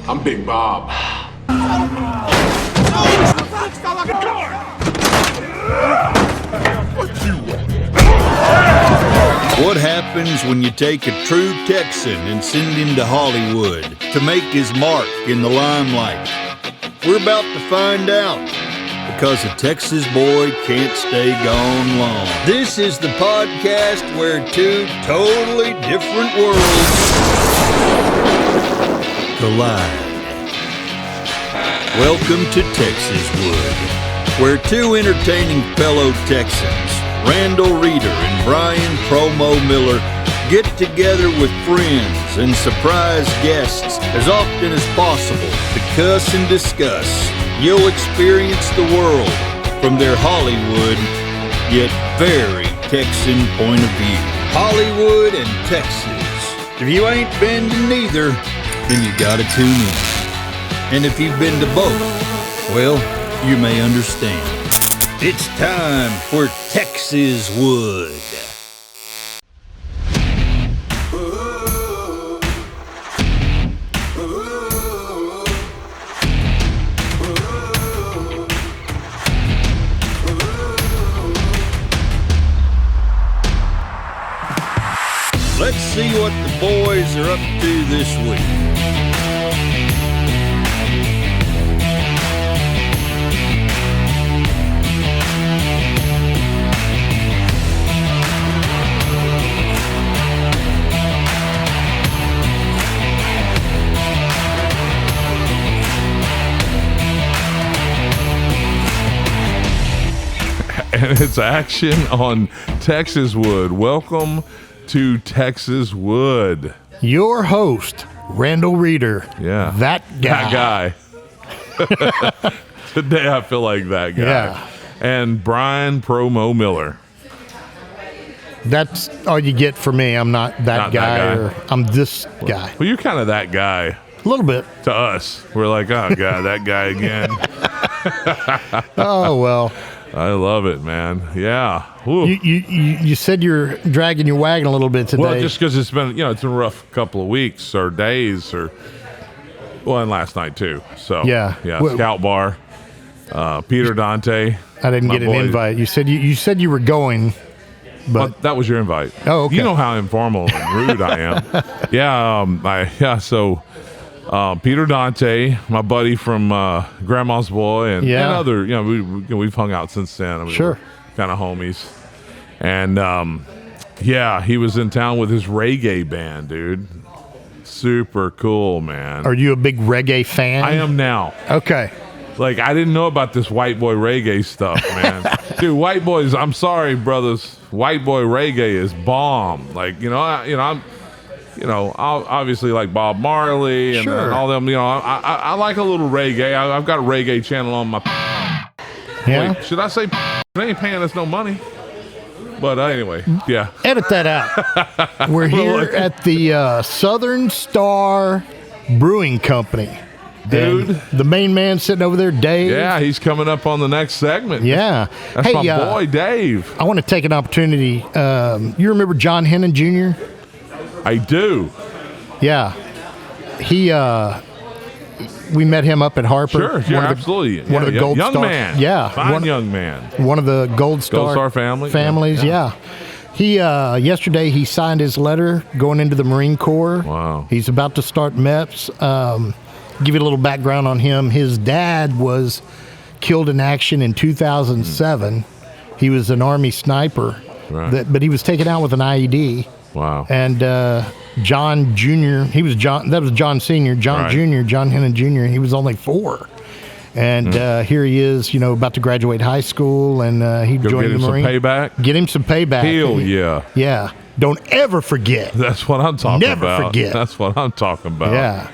I'm Big Bob. What happens when you take a true Texan and send him to Hollywood to make his mark in the limelight? We're about to find out, because a Texas boy can't stay gone long. This is the podcast where two totally different worlds collide. Welcome to TEXASWOOD, where two entertaining fellow Texans, Randal Reeder and Brian Promo Miller, get together with friends and surprise guests as often as possible to cuss and discuss. You'll experience the world from their Hollywood, yet very Texan point of view. Hollywood and Texas. If you ain't been to neither, then you gotta tune in. And if you've been to both, well, you may understand. It's time for TEXASWOOD. Let's see what the boys are up to this week. And it's action on TEXASWOOD. Welcome to TEXASWOOD. Your host, Randal Reeder. Yeah. That guy. That guy. Today I feel like that guy. Yeah. And Brian Promo Miller. That's all you get for me. I'm not that Not guy, that guy. or I'm this guy. Well, you're kind of that guy A little bit. to us. We're like, oh, God, that guy again. Oh, well. I love it, man. Yeah. Woo. You said you're dragging your wagon a little bit today. Well, just because it's been a rough couple of weeks or days and last night too. So Yeah. Scout Bar, Peter Dante. I didn't my get an boy. invite. You said you were going, Well, but that was your invite. Oh, okay. You know how informal and rude I am. Yeah. So Peter Dante, my buddy from Grandma's Boy, and other. We've hung out since then. I mean, Sure. Kind of homies. And he was in town with his reggae band, dude. Super cool, man. are you a big reggae fan? I am now. Okay. Like, I didn't know about this white boy reggae stuff, man. Dude, white boys, I'm sorry, brothers. White boy reggae is bomb. Like, I'm obviously like Bob Marley and Sure. all them. I like a little reggae. I've got a reggae channel on my. Yeah. Wait, should I say? They ain't paying us no money. But anyway, yeah. Edit that out. We're here at the Southern Star Brewing Company. Dude. And the main man sitting over there, Dave. Yeah, he's coming up on the next segment. Yeah. That's my boy, Dave. I want to take an opportunity. You remember John Hennon Jr.? I do. Yeah. We met him up at Harper. Sure, absolutely. One of the Gold young Star. man. Yeah. Fine young man. One of the Gold Star families. Yeah. He yesterday he signed his letter going into the Marine Corps. Wow. He's about to start MEPS. Give you a little background on him. His dad was killed in action in 2007. He was an Army sniper, Right. but he was taken out with an IED. Wow. And John Jr., that was John Sr., John Right. Jr., John Hennon Jr., he was only 4. And here he is, about to graduate high school, and he joined the Marine. Get him some payback? Get him some payback. Hell yeah. Yeah. Don't ever forget. That's what I'm talking about. Never forget. That's what I'm talking about. Yeah.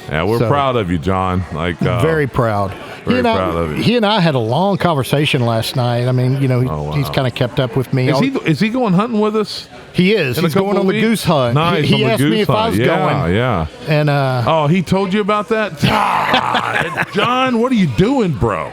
Yeah, we're proud of you, John. Like very proud. Very proud of you. He and I had a long conversation last night. I mean, wow. he's kind of kept up with me. Is he going hunting with us? He is. In a He's going couple on the weeks? goose hunt. Nice. He on the asked me goose if I was hunt. going. Yeah. And he told you about that? John, what are you doing, bro?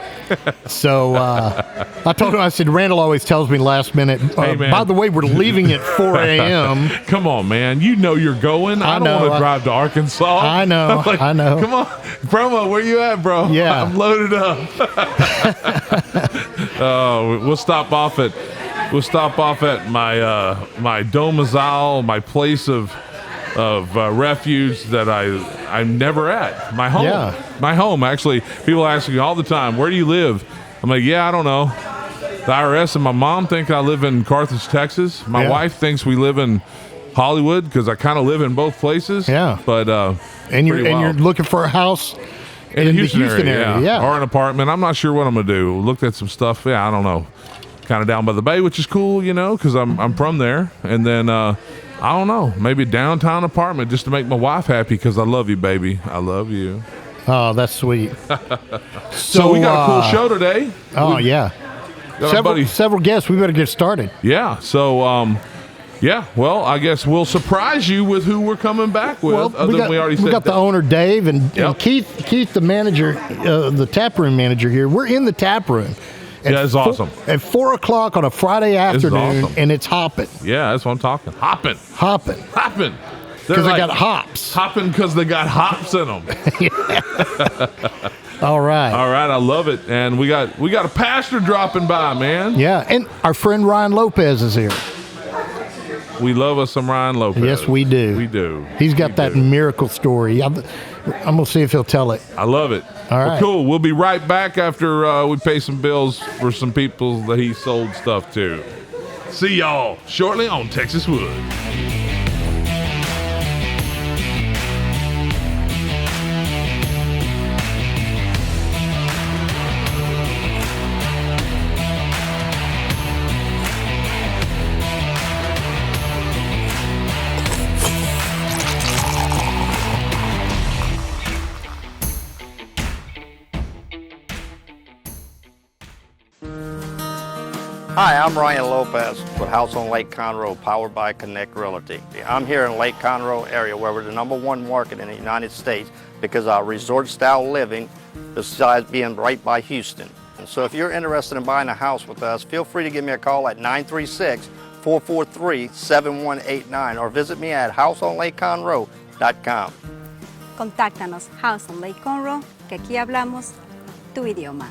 So I told him, I said, Randal always tells me last minute, Hey, man. by the way, we're leaving at 4 a.m. Come on, man. You know you're going. I don't know. want to drive to Arkansas. I know. Like, I know. Come on. Promo, where you at, bro? Yeah. I'm loaded up. We'll stop off at my domicile, my place of refuge that I'm never at. My home. Yeah. My home. Actually, people ask me all the time, where do you live? I'm like, yeah, I don't know. The IRS and my mom think I live in Carthage, Texas. My wife thinks we live in Hollywood because I kind of live in both places. Yeah. But And you're looking for a house in the Houston area. Yeah. Or an apartment. I'm not sure what I'm gonna do. Looked at some stuff. Yeah, I don't know. Kind of down by the bay, which is cool, because I'm from there. And then I don't know, maybe a downtown apartment just to make my wife happy because I love you, baby. I love you. Oh, that's sweet. So we got a cool show today. Oh, yeah. Several guests. We better get started. Yeah. So, well, I guess we'll surprise you with who we're coming back with. We got the owner, Dave, and Keith, the manager, the tap room manager here. We're in the tap room. Yeah, it's awesome. At 4 o'clock on a Friday afternoon, awesome. And it's hopping. Yeah, that's what I'm talking. Hopping. Because they got hops. Hopping because they got hops in them. All right. I love it. And we got a pastor dropping by, man. Yeah, and our friend Ryan Lopez is here. We love us some Ryan Lopez. Yes, we do. We do. He's got that miracle story. I'm going to see if he'll tell it. I love it. All right. Well, cool. We'll be right back after we pay some bills for some people that he sold stuff to. See y'all shortly on Texas Wood. Hi, I'm Ryan Lopez with House on Lake Conroe, powered by Connect Realty. I'm here in Lake Conroe area where we're the #1 market in the United States because our resort-style living, besides being right by Houston. And so if you're interested in buying a house with us, feel free to give me a call at 936-443-7189 or visit me at houseonlakeconroe.com. Contáctanos, House on Lake Conroe, que aquí hablamos tu idioma.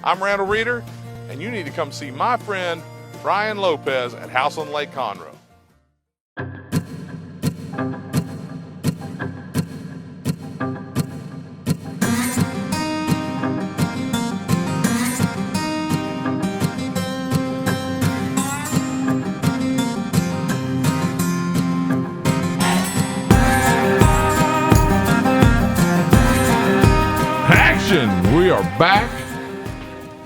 I'm Randal Reeder, and you need to come see my friend Ryan Lopez at House on Lake Conroe. Action! We are back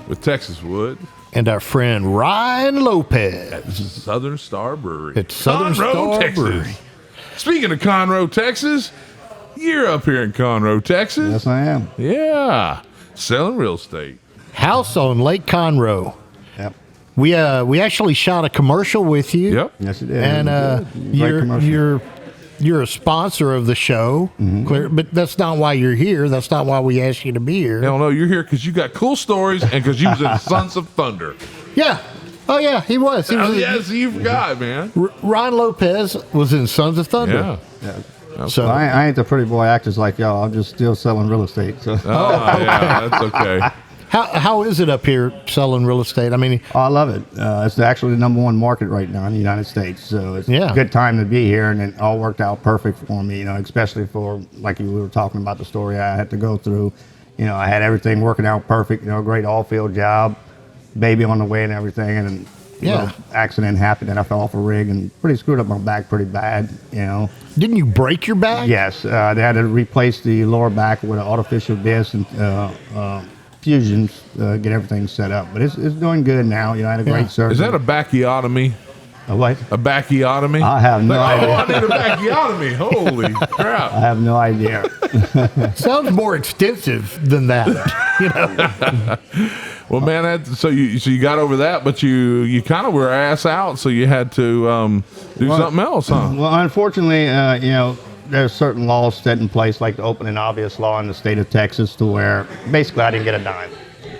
with Texas Wood And our friend Ryan Lopez. at Southern Star Brewery. At Southern Star Texas. Brewery. Speaking of Conroe, Texas, you're up here in Conroe, Texas. Yes, I am. Yeah. Selling real estate. House on Lake Conroe. Yep. We actually shot a commercial with you. Yep. Yes, it is. And Great commercial. you're a sponsor of the show, clear, but that's not why you're here. That's not why we asked you to be here. Hell no, you're here because you got cool stories and because you was in Sons of Thunder. Yeah. Oh, yeah, he was. He was Oh, yes, you forgot, man. Ron Lopez was in Sons of Thunder. Yeah. Yeah. So I ain't the pretty boy actors like y'all. I'm just still selling real estate. So. Oh, yeah, that's okay. how is it up here selling real estate? I mean, Oh, I love it. It's actually the #1 market right now in the United States. So it's Yeah. a good time to be here, and it all worked out perfect for me, especially for, like we were talking about the story I had to go through. I had everything working out perfect, great all-field job, baby on the way and everything, and accident happened, and I fell off a rig and pretty screwed up my back pretty bad, didn't you break your back? Yes, they had to replace the lower back with an artificial disc and fusions, get everything set up. But it's doing good now. I had a great surgery. Is that a bachiotomy? A what? A bachiotomy? I have no idea. Oh, I need a bachiotomy. Holy crap. I have no idea. Sounds more extensive than that. Well, man, so you got over that, but you kind of were ass out, so you had to do something else, huh? Well, unfortunately, there's certain laws set in place, like the open and obvious law in the state of Texas, to where basically I didn't get a dime.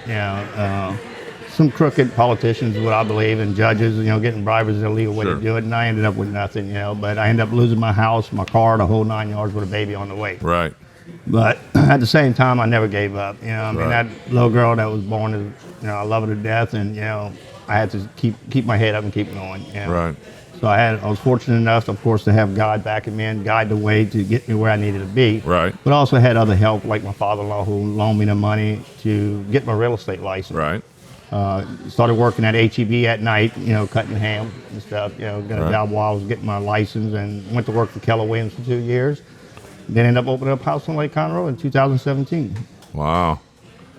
Some crooked politicians, what I believe, and judges, getting bribes is a legal way Sure. to do it, and I ended up with nothing, but I ended up losing my house, my car, the whole 9 yards with a baby on the way. Right. But at the same time, I never gave up. I mean, Right. that little girl that was born, I love her to death, and I had to keep my head up and keep going. Right. So I was fortunate enough, of course, to have God backing me and guide the way to get me where I needed to be. Right. But I also had other help, like my father-in-law, who loaned me the money to get my real estate license. Right. Started working at HEB at night, cutting ham and stuff. Got a Right. job while I was getting my license, and went to work for Keller Williams for 2 years. Then ended up opening up a house on Lake Conroe in 2017. Wow.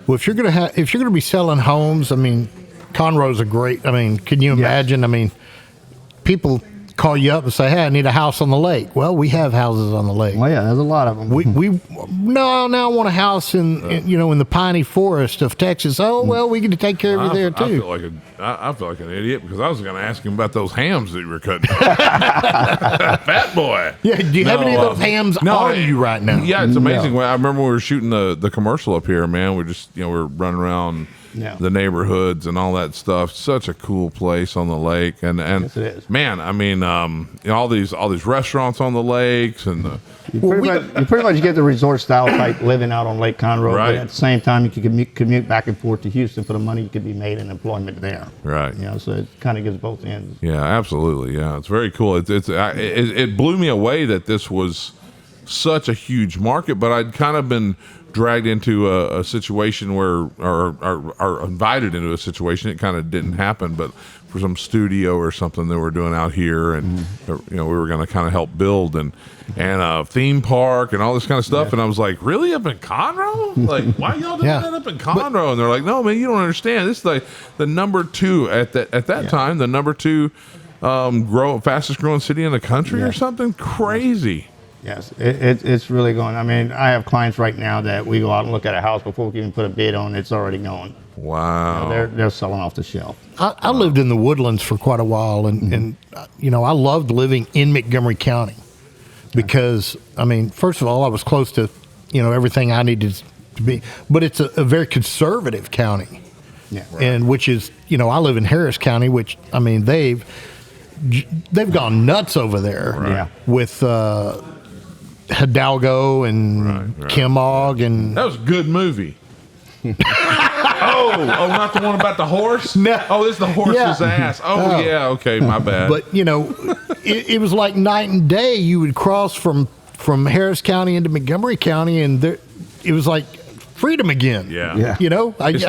Well, if you're gonna be selling homes, I mean, Conroe's a great. I mean, can you imagine? I mean, people call you up and say, "Hey, I need a house on the lake." Well, we have houses on the lake. Well, yeah, there's a lot of them. We now want a house in the piney forest of Texas. Oh well, we can take care of you there I too. I feel like an idiot because I was going to ask him about those hams that you were cutting. Fat boy. Yeah, do you have any of those hams on you right now? Yeah, it's amazing. I remember when we were shooting the commercial up here, man. We're just we're running around the neighborhoods and all that stuff. Such a cool place on the lake, and Yes, it is. man, I mean, all these restaurants on the lakes and the. You pretty much get the resort style type living out on Lake Conroe, Right. but at the same time, you could commute back and forth to Houston for the money you could be made in employment there. Right. So it kind of gives both ends. Yeah, absolutely. Yeah, it's very cool. It blew me away that this was such a huge market, but I'd kind of been dragged into a situation where, or invited into a situation. It kind of didn't happen, but for some studio or something that we're doing out here, and we were going to kind of help build and a theme park and all this kind of stuff. And I was like, really, up in Conroe? Like, why y'all doing that up in Conroe? And they're like, no, man, you don't understand. This is like the number two at that time, the number two fastest growing city in the country or something crazy. Yes, it's really going. I mean, I have clients right now that we go out and look at a house before we can even put a bid on. It's already going. Wow. They're selling off the shelf. I lived in the Woodlands for quite a while, and I loved living in Montgomery County because, I mean, first of all, I was close to, everything I needed to be, but it's a very conservative county. Yeah. And which is, I live in Harris County, which, I mean, they've gone nuts over there Yeah. with Hidalgo and Kimog and That was a good movie. oh, not the one about the horse? No. Oh, this is the horse's ass. Oh, yeah, okay, my bad. But it was like night and day. You would cross from Harris County into Montgomery County, and it was like freedom again. yeah. Yeah.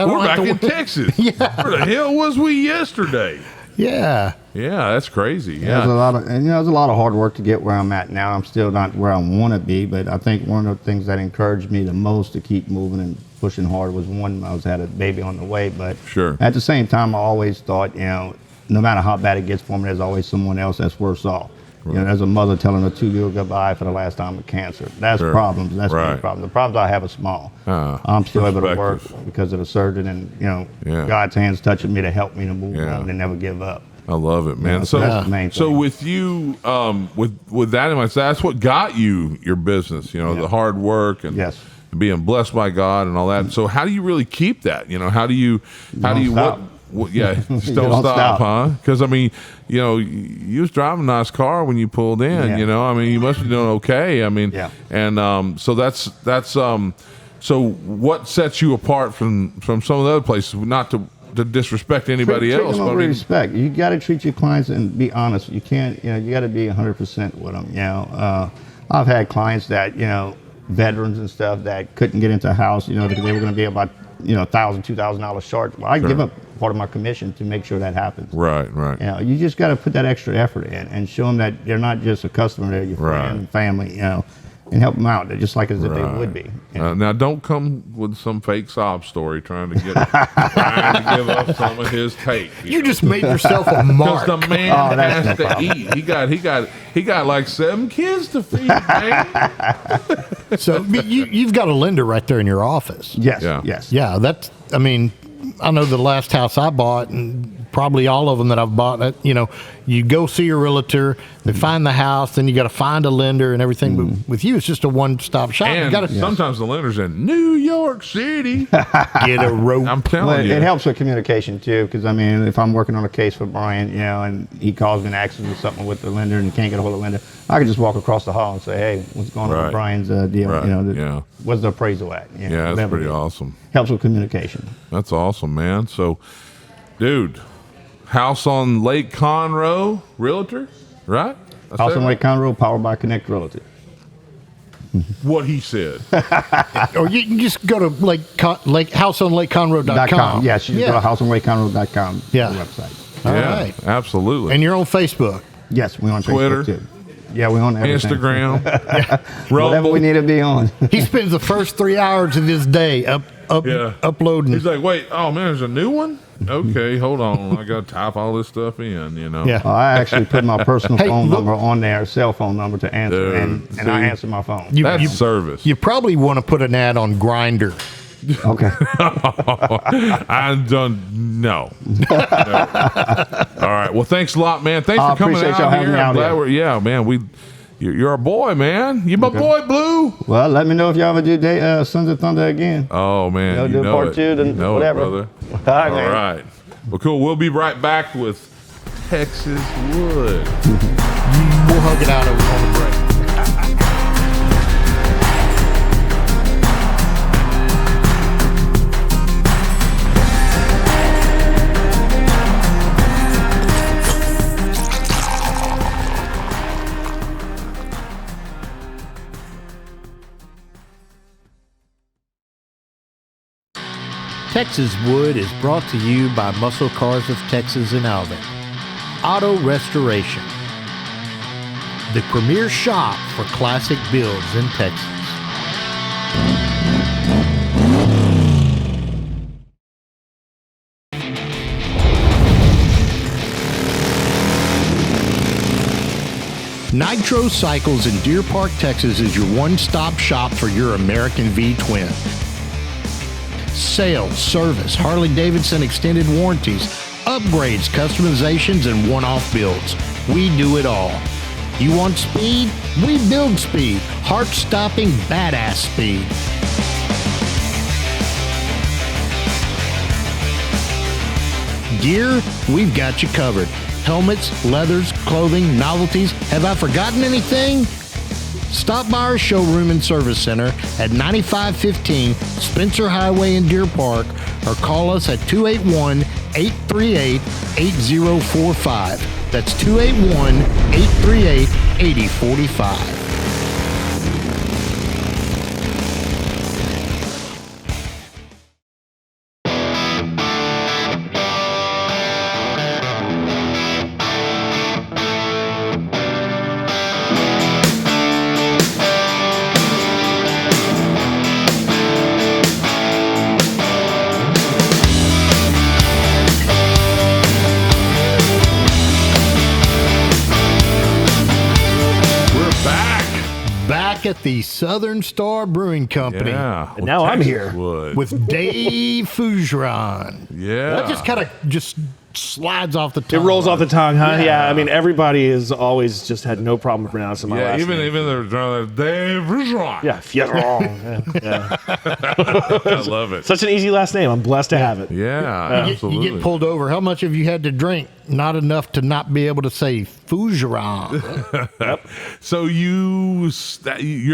We're back in Texas. Yeah. Where the hell was we yesterday? Yeah. Yeah, that's crazy. There's a Yeah. lot of, there's a lot of hard work to get where I'm at now. I'm still not where I want to be, but I think one of the things that encouraged me the most to keep moving and pushing hard was one, I had a baby on the way, but Sure. at the same time, I always thought, no matter how bad it gets for me, there's always someone else that's worse off. There's a mother telling her 2-year-old goodbye for the last time with cancer. That's Sure. problems. That's Right. big problems. The problems I have are small. Ah, I'm still able to work perspective. because of the surgeon and, Yeah. God's hands touching me to help me to move Yeah. on and never give up. I love it, man. Yeah, So, that's the main so thing. with you, with that in mind, that's what got you your business. The hard work and Yes. being blessed by God and all that. So, how do you really keep that? How do you stop. yeah, just You don't don't stop, stop. huh? Because I mean, you was driving a nice car when you pulled in. Yeah. I mean, you must be doing okay. I mean, Yeah. and so that's so what sets you apart from some of the other places? Not to disrespect anybody Treat else, them but I with mean, respect. You got to treat your clients and be honest. You can't, you got to be 100% with them. I've had clients that, veterans and stuff that couldn't get into a house, because they were going to be about, $1,000, $2,000 short. Well, I give up part of my commission to make sure that happens. right. You just got to put that extra effort in and show them that they're not just a customer, they're your Right. friend and family, and help them out just like as if they would be. Now, don't come with some fake sob story trying to give up some of his take. You just made yourself a mark. Because the man Oh, that's has no to problem. eat. He got like 7 kids to feed, man. So you've got a lender right there in your office. Yes, Yeah. yes. Yeah, I know the last house I bought and probably all of them that I've bought. You go see your realtor, they find the house, then you got to find a lender and everything. But with you, it's just a one-stop shop. And you got to sometimes the lender's in New York City. get a rope. I'm telling Well, you. it helps with communication too, because I mean, if I'm working on a case for Brian, and he calls me and asks me something with the lender and can't get a hold of the lender, I can just walk across the hall and say, "Hey, what's going on with Brian's deal? Right. What's the appraisal at?" Yeah, that's pretty awesome. Helps with communication. That's awesome, man. So, dude, house on Lake Conroe, realtor, right? House on Lake Conroe, powered by Connect Realty. What he said. Or you can just go to houseonlakeconroe.com. Yes, you just go to houseonlakeconroe.com. Yeah. Website. All Yeah, right. absolutely. And you're on Facebook. Yes, we're on Twitter. Facebook too. Yeah, we're on everything. Instagram. Whatever Rumble. we need to be on. He spends the first 3 hours of his day uploading. He's like, wait, oh man, there's a new one? Okay, hold on. I got to type all this stuff in, Yeah. I actually put my personal Hey, phone look- number on there, cell phone number to answer, Dude, and see? I answer my phone. That's service. You probably want to put an ad on Grindr. Okay. I don't know. No. All right. Well, thanks a lot, man. Thanks I for coming appreciate out y'all here. having me I'm out glad here. man. You're our boy, man. You my boy, Blue. Well, let me know if y'all ever do Sons of Thunder again. Oh man, Y'all you do know part it. two, then You know whatever. it, brother. All right, All man. right. Well, cool. We'll be right back with Texas Wood. We'll hug it out on the break. Texas Wood is brought to you by Muscle Cars of Texas in Alvin. Auto Restoration, the premier shop for classic builds in Texas. Nitro Cycles in Deer Park, Texas is your one-stop shop for your American V-twin. Sales, service, Harley-Davidson extended warranties, upgrades, customizations, and one-off builds. We do it all. You want speed? We build speed. Heart-stopping, badass speed. Gear? We've got you covered. Helmets, leathers, clothing, novelties. Have I forgotten anything? Stop by our showroom and service center at 9515 Spencer Highway in Deer Park or call us at 281-838-8045. That's 281-838-8045. At the Southern Star Brewing Company. Yeah. And now I'm here. Wood. With Dave Fougeron. Yeah. That just slides off the tongue. It rolls off the tongue, huh? Yeah. I mean, everybody has always just had no problem pronouncing my last even name. even the Dave Fougeron. Yeah, Fougeron. Yeah. I love it. Such an easy last name. I'm blessed to have it. Yeah, You absolutely. get pulled over. How much have you had to drink? Not enough to not be able to say Fougeron. So you're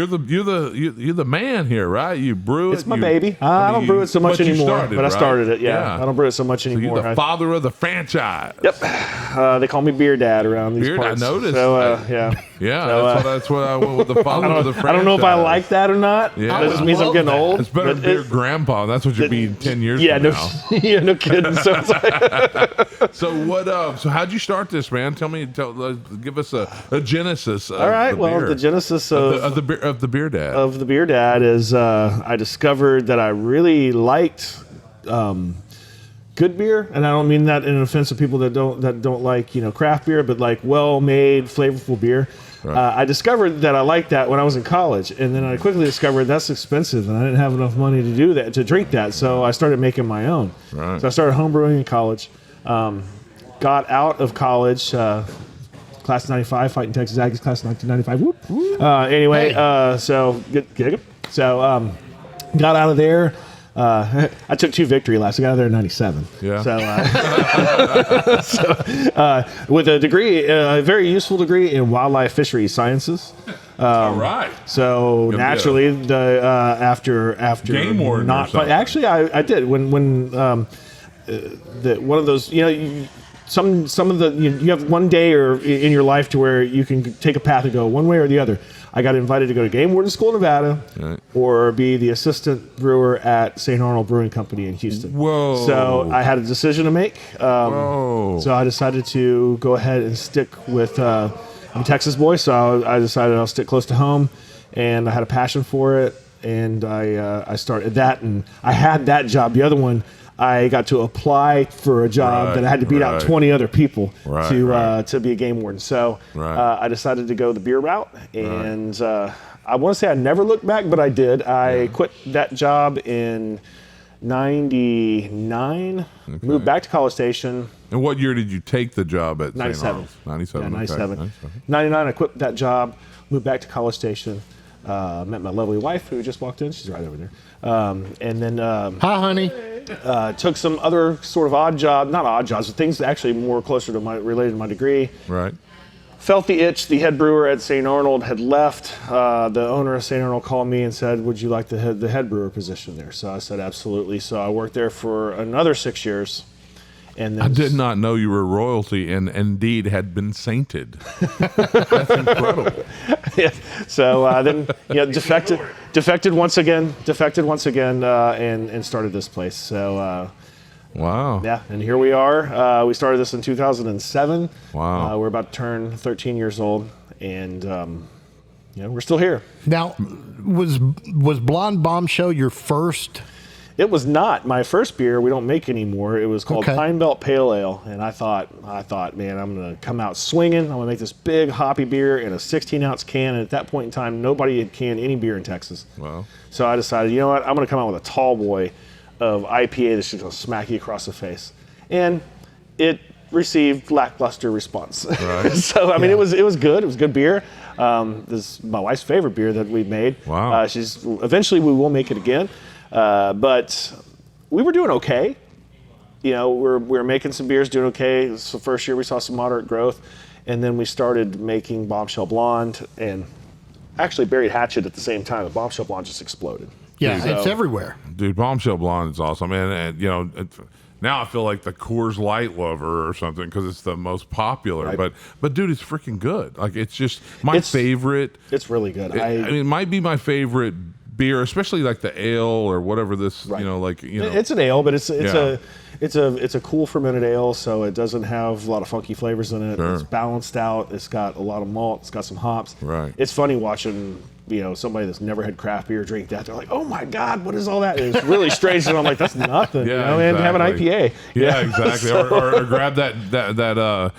the man here, right? You brew it. It's my baby. I don't brew it so much but you anymore, started, but I right? started it. Yeah. I don't brew it so much So anymore. you're the father of the franchise. Yep. They call me Beer Dad around these Beer Dad, parts. I noticed. So, yeah. Yeah, So, that's what I went with the father of the franchise. I don't know if I like that or not. Yeah. That just means I'm getting old. It's better but than Beer Grandpa. That's what you'll be 10 years yeah, from now. yeah, no kidding. So it's like, So what? So how'd you start this, man? Give us a genesis. Of all right. the Well, beer. the genesis of the Beer Dad. of the Beer Dad is I discovered that I really liked good beer, and I don't mean that in an offense of people that don't like craft beer, but like well-made, flavorful beer. Right. I discovered that I liked that when I was in college, and then I quickly discovered that's expensive, and I didn't have enough money to drink that. So I started making my own. Right. So I started homebrewing in college. got out of college, class of 95, fighting Texas Aggies, class of 1995. Whoop. Anyway, got out of there. I took 2 victory laps. I got out of there in 97. Yeah. With a degree, a very useful degree in wildlife fisheries sciences. All right. So naturally, after Game warden or something. actually, I did when one of those, some of the you have one day or in your life to where you can take a path and go one way or the other. I got invited to go to Game Warden School in Nevada, or be the assistant brewer at St. Arnold Brewing Company in Houston. Whoa! So I had a decision to make. Whoa! So I decided to go ahead and stick with. I'm a Texas boy, so I decided I'll stick close to home, and I had a passion for it, and I started that, and I had that job. The other one, I got to apply for a job that I had to beat out 20 other people to be a game warden. So I decided to go the beer route, and I want to say I never looked back, but I did. I quit that job in 99, moved back to College Station. And what year did you take the job at 97. 97. Yeah, okay. 97. 99, I quit that job, moved back to College Station, met my lovely wife who just walked in. She's right over there. And then Hi, honey. took some other sort of not odd jobs, but things actually more closer to related to my degree. Right. Felt the itch. The head brewer at St. Arnold had left. The owner of St. Arnold called me and said, "Would you like the head brewer position there?" So I said, "Absolutely." So I worked there for another 6 years. And then I did not know you were royalty, and indeed had been sainted. That's incredible. Yeah. So then, defected once again, and started this place. So. Wow. Yeah, and here we are. We started this in 2007. Wow. We're about to turn 13 years old, and we're still here. Now, was Blonde Bombshell your first? It was not my first beer. We don't make anymore. It was called Pine Belt Pale Ale, and I thought, man, I'm gonna come out swinging. I'm gonna make this big hoppy beer in a 16-ounce can. And at that point in time, nobody had canned any beer in Texas. Wow. So I decided, you know what? I'm gonna come out with a tall boy of IPA that's just gonna smack you across the face, and it received lackluster response. Right. So I mean, it was good. It was good beer. This is my wife's favorite beer that we've made. Wow. Eventually we will make it again, but we were doing okay. We're making some beers, doing okay. This is the first year we saw some moderate growth, and then we started making Bombshell Blonde and actually Buried Hatchet at the same time. The Bombshell Blonde just exploded. Yeah, it's everywhere. Dude, Bombshell Blonde is awesome. And now I feel like the Coors Light lover or something because it's the most popular. Right. But dude, it's freaking good. Like, it's just my favorite. It's really good. I mean, it might be my favorite beer, especially like the ale or whatever this. Right. It's an ale, but it's a cool fermented ale, so it doesn't have a lot of funky flavors in it. Sure. It's balanced out. It's got a lot of malt. It's got some hops. Right. It's funny watching somebody that's never had craft beer drink that. They're like, "Oh my God, what is all that?" And it's really strange, and I'm like, "That's nothing." Yeah, And have an IPA. Yeah, exactly. Or grab that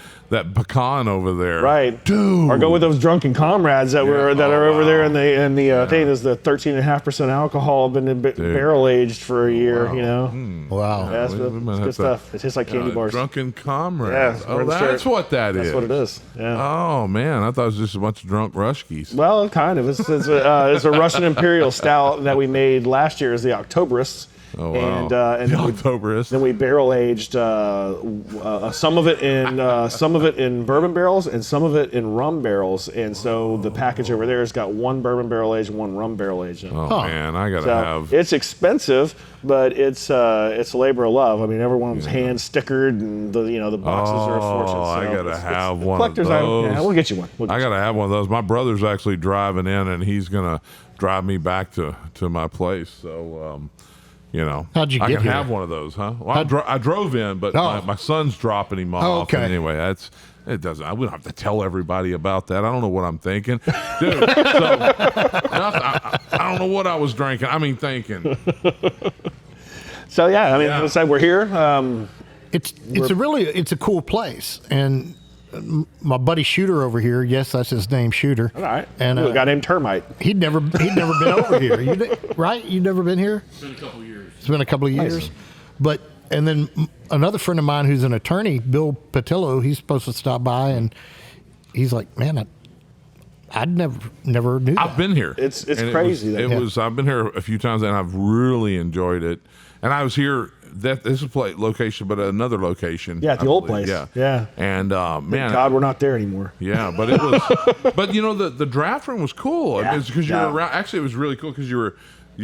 pecan over there. Right, dude. Or go with those drunken comrades that are over there, and the thing is the 13.5% alcohol, been barrel aged for a year. Wow. Wow. Yeah, it's good stuff. It tastes like candy bars. Drunken comrades. Yeah, oh, that's what that is. That's what it is. Yeah. Oh man, I thought it was just a bunch of drunk Ruskies. Well, kind of. It's a Russian Imperial Stout that we made last year as the Oktoberfest. Oh wow! And the Oktoberfest. Then we barrel aged some of it in bourbon barrels and some of it in rum barrels. And so the package over there has got one bourbon barrel aged and one rum barrel aged. Oh man, I gotta have. It's expensive, but it's a labor of love. I mean, everyone's hand stickered, and the boxes are a fortune. So I gotta have one of collector's those. item. Yeah, we'll get you one. I gotta have one of those. My brother's actually driving in, and he's gonna drive me back to my place. So. How'd you get I can here? have one of those, huh? Well, I drove in, but my son's dropping him off. Oh, okay. Anyway, it doesn't. We don't have to tell everybody about that. I don't know what I'm thinking, dude. I don't know what I was drinking. I mean, thinking. So yeah, let's say we're here. It's a cool place, and my buddy Shooter over here, yes, that's his name, Shooter. All right. And a guy named Termite. He'd never been over here. Right? You'd never been here? It's been a couple of years. It's been a couple of years. Nice. But And then another friend of mine who's an attorney, Bill Patillo, he's supposed to stop by, and he's like, man, I'd never knew that. I've been here. It's And crazy. I've been here a few times, and I've really enjoyed it. And I was here. This is a location, but another location. Yeah, at the old place. Yeah. And man, Thank God we're not there anymore. Yeah, but it was. But the draft room was cool. Yeah, because you were around. Actually, it was really cool because you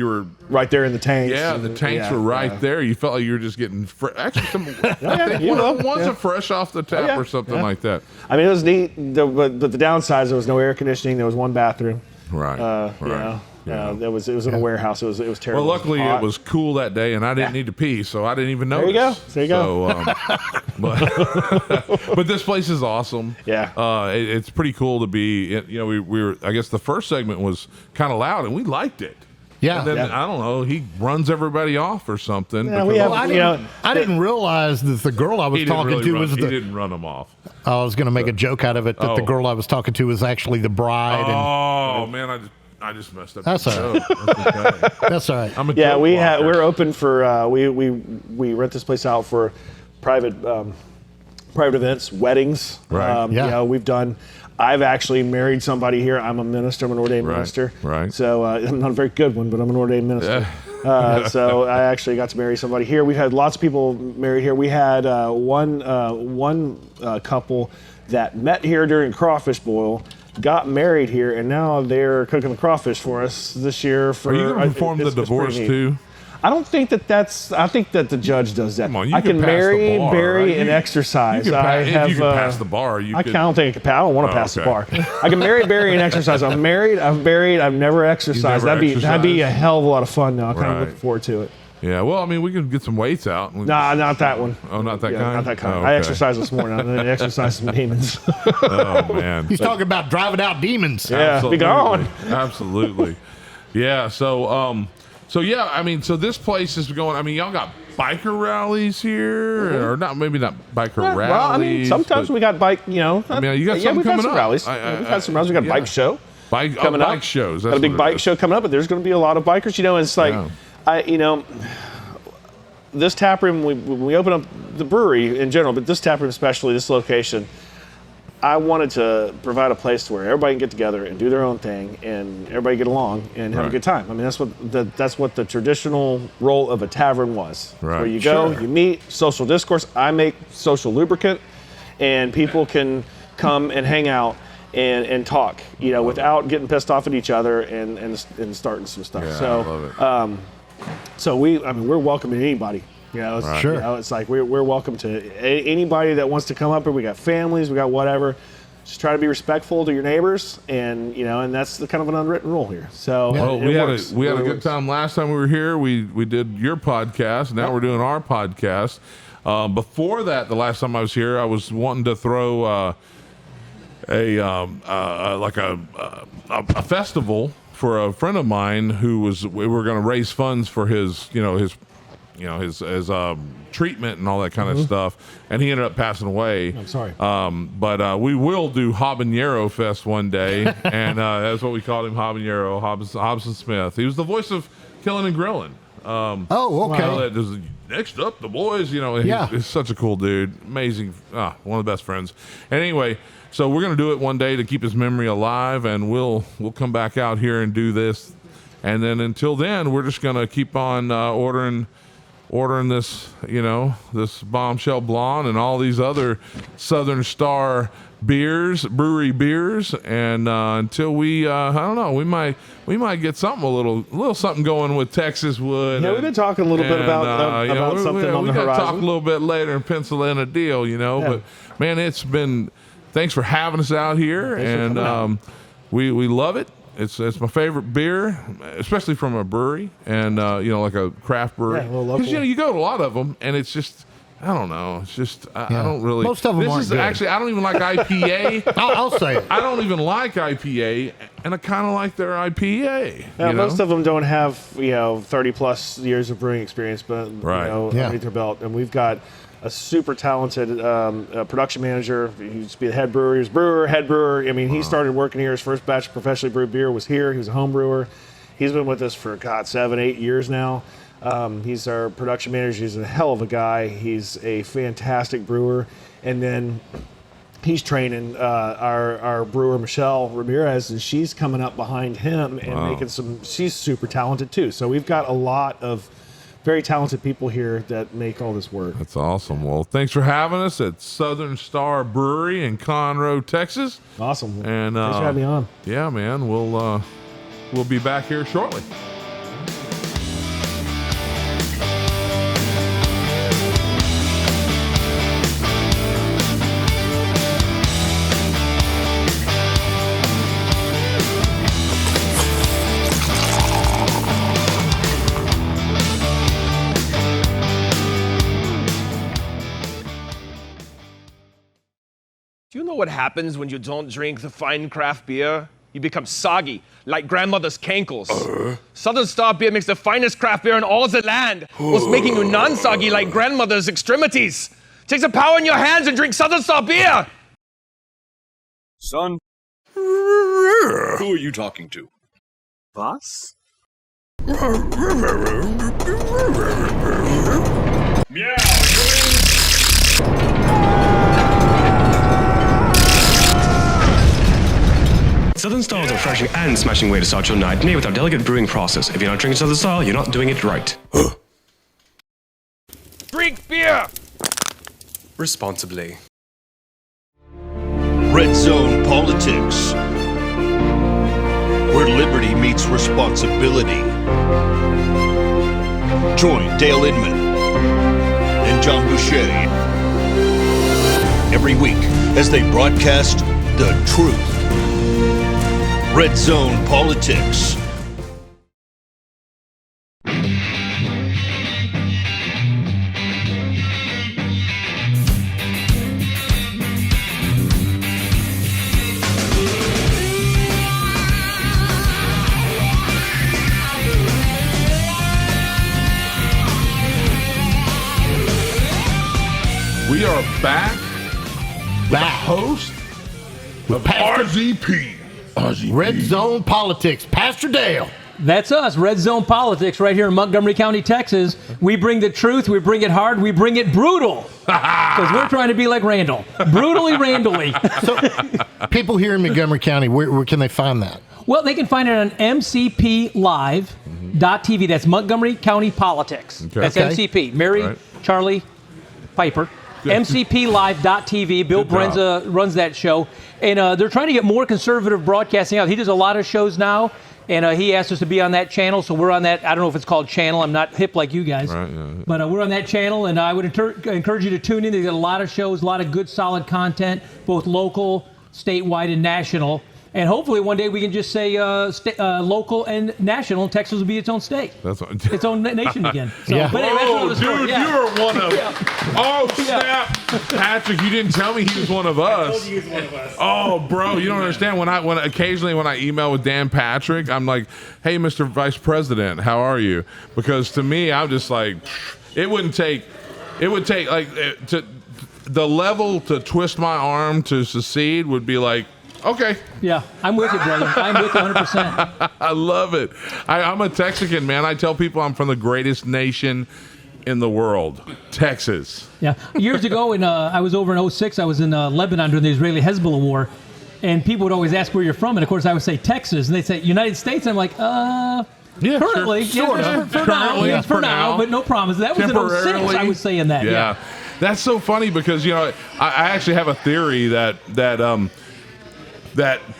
were right there in the tanks. Yeah, the tanks were right there. You felt like you were just getting actually some. One's a fresh off the tap or something like that. I mean, it was neat, but the downside is there was no air conditioning. There was one bathroom. Right. Right. It was in a warehouse. It was terrible. Well, luckily it was cool that day, and I didn't need to pee, so I didn't even notice. There you go. But this place is awesome. Yeah. It's pretty cool to be. We were. I guess the first segment was kind of loud, and we liked it. Yeah. And then, I don't know. He runs everybody off or something. Yeah, I didn't realize that the girl I was talking to was He didn't run them off. I was going to make a joke out of it that the girl I was talking to was actually the bride. Oh man, I just messed up. That's all right. That's all right. We're open for we rent this place out for private events, weddings. Right. We've done. I've actually married somebody here. I'm a minister. I'm an ordained minister. Right. So I'm not a very good one, but I'm an ordained minister. So I actually got to marry somebody here. We've had lots of people married here. We had one couple that met here during crawfish boil, got married here, and now they're cooking the crawfish for us this year. Are you going to perform the divorce too? I don't think that's. I think that the judge does that. Come on, I can marry, bar, bury, right? and exercise. If you can pass the bar, I don't think I don't want to pass the bar. I can marry, bury, and exercise. I'm married. I've buried. I've never exercised. That'd be a hell of a lot of fun. Now I'm kind of looking forward to it. Yeah, well, I mean, we can get some weights out. Nah, not that one. Oh, not that kind? Not that kind. Oh, okay. I exercised this morning. I exercised some demons. Oh, man. He's talking about driving out demons. Yeah, Absolutely. be gone. Absolutely. Yeah, so this place is going, I mean, y'all got biker rallies here, or maybe not biker rallies. Well, I mean, sometimes we got bike, you got something coming up. Rallies. We've had some rallies. We got a bike show coming up. Bike shows. Got a big bike show coming up, but there's going to be a lot of bikers. It's like, this tap room, when we open up the brewery in general, but this tap room especially, this location, I wanted to provide a place where everybody can get together and do their own thing, and everybody get along and have a good time. I mean, that's what the traditional role of a tavern was. Right. Where you go, you meet, social discourse. I make social lubricant, and people can come and hang out and talk, without getting pissed off at each other and starting some stuff. Yeah, so, I love it. So we're welcoming anybody. It's like we're welcome to anybody that wants to come up here. We got families, we got whatever. Just try to be respectful to your neighbors, and and that's the kind of an unwritten rule here. So we had a good time last time we were here. We did your podcast. Now we're doing our podcast. Before that, the last time I was here, I was wanting to throw a festival for a friend of mine we were going to raise funds for his treatment and all that kind of stuff, and he ended up passing away. I'm sorry. But we will do Habanero Fest one day, and that's what we called him, Habanero, Hobson Smith. He was the voice of Killing and Grilling. Okay. Next up, the boys. He's such a cool dude, amazing, one of the best friends. And anyway, so we're gonna do it one day to keep his memory alive, and we'll come back out here and do this. And then until then, we're just gonna keep on ordering this, this Bombshell Blonde and all these other Southern Star brewery beers, and until we, I don't know, we might get something a little something going with TEXASWOOD. Yeah, we've been talking a little bit about something on the horizon. We got to talk a little bit later and pencil in a deal, But man, thanks for having us out here, and we love it. It's my favorite beer, especially from a brewery, and like a craft brewery. Because you go to a lot of them, and it's just, I don't know. It's just I don't really. Most of them aren't good. Actually, I don't even like IPA. I'll say it. I don't even like IPA, and I kind of like their IPA. Most of them don't have 30 plus years of brewing experience, but underneath their belt, and we've got a super talented production manager. He used to be the head brewer. He was brewer, head brewer. I mean, he started working here. His first batch of professionally brewed beer was here. He was a home brewer. He's been with us for 7-8 years now. He's our production manager. He's a hell of a guy. He's a fantastic brewer. And then he's training our brewer, Michelle Ramirez, and she's coming up behind him and making she's super talented too. So we've got a lot of very talented people here that make all this work. That's awesome. Well, thanks for having us at Southern Star Brewery in Conroe, Texas. Awesome. And thanks for having me on. Yeah, man. We'll be back here shortly. Do you know what happens when you don't drink the fine craft beer? You become soggy, like grandmother's cankles. Southern Star beer makes the finest craft beer in all the land, whilst making you non-soggy like grandmother's extremities. Take the power in your hands and drink Southern Star beer! Son? Who are you talking to? Was? Meow! Southern Star is a refreshing and smashing way to start your night made with our delicate brewing process. If you're not drinking Southern Star, you're not doing it right. Drink beer! Responsibly. Red Zone Politics, where liberty meets responsibility. Join Dale Inman and John Boucher every week as they broadcast the truth. Red Zone Politics. We are back. The host with RZP. Red Zone Politics, Pastor Dale. That's us, Red Zone Politics, right here in Montgomery County, Texas. We bring the truth, we bring it hard, we bring it brutal. Because we're trying to be like Randal. Brutally Randally. So, people here in Montgomery County, where can they find that? Well, they can find it on mcplive.tv. That's Montgomery County Politics. Okay. That's Okay. MCP. Mary, Right. Charlie, Piper. mcplive.tv. Bill Good job. runs that show. And they're trying to get more conservative broadcasting out. He does a lot of shows now, and he asked us to be on that channel, so we're on that. I don't know if it's called channel. I'm not hip like you guys. Right, yeah. But we're on that channel, and I would encourage you to tune in. They got a lot of shows, a lot of good, solid content, both local, statewide, and national. And hopefully one day we can just say local and national, and Texas will be its own state. That's what, Its own nation again. So, Yeah. But anyway, that's oh, another story. dude, Yeah. you're one of. Oh snap, Patrick! You didn't tell me he was one of us. He was one of us. Oh, bro, you don't understand. When occasionally when I email with Dan Patrick, I'm like, "Hey, Mr. Vice President, how are you?" Because to me, I'm just like, it would take like to the level to twist my arm to secede would be like, okay. Yeah, I'm with you, brother. I'm with you 100%. I love it. I'm a Texican, man. I tell people I'm from the greatest nation in the world, Texas. Yeah. Years ago, I was over in 2006. I was in Lebanon during the Israeli-Hezbollah war, and people would always ask where you're from, and of course I would say Texas, and they'd say United States. And I'm like, Yeah, currently, sure, yeah, for currently, now, for now, but no promise. That was in 2006. I was saying that. Yeah. That's so funny because I actually have a theory that